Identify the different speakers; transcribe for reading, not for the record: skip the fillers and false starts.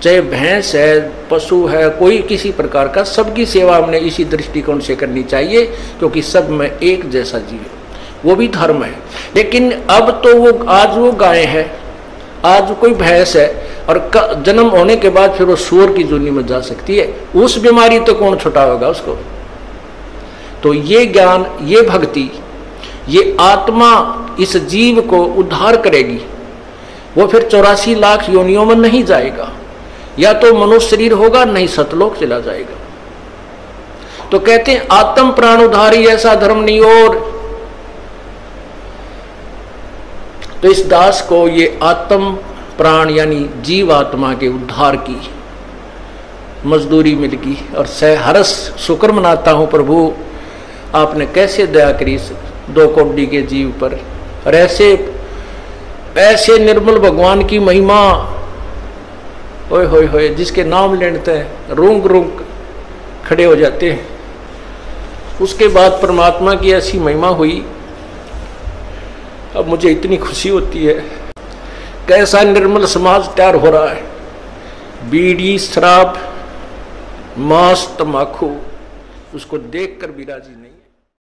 Speaker 1: चाहे भैंस है, पशु है, कोई किसी प्रकार का, सबकी सेवा हमने इसी दृष्टिकोण से करनी चाहिए, क्योंकि सब में एक जैसा जीव है, वो भी धर्म है। लेकिन अब तो वो आज वो गाय है, आज कोई भैंस है, और जन्म होने के बाद फिर वो सूअर की जूनी में जा सकती है, उस बीमारी तो कौन छुटावेगा उसको। तो ये ज्ञान, ये भक्ति, ये आत्मा इस जीव को उद्धार करेगी। वो फिर 84 लाख योनियों में नहीं जाएगा, या तो मनुष्य शरीर होगा, नहीं सतलोक चला जाएगा। तो कहते हैं आत्म प्राण उद्धारी ऐसा धर्म नहीं और। तो इस दास को ये आत्म प्राण यानी जीव आत्मा के उद्धार की मजदूरी मिल गई, और हरस शुक्र मनाता हूं प्रभु, आपने कैसे दया करी इस 2 कोटि के जीव पर। और ऐसे निर्मल भगवान की महिमा, ओए होए होए, जिसके नाम लेते हैं रूंग रूंग खड़े हो जाते हैं। उसके बाद परमात्मा की ऐसी महिमा हुई, अब मुझे इतनी खुशी होती है। कैसा निर्मल समाज तैयार हो रहा है। बीड़ी, शराब, मांस, तम्बाकू, उसको देखकर भी राजी नहीं।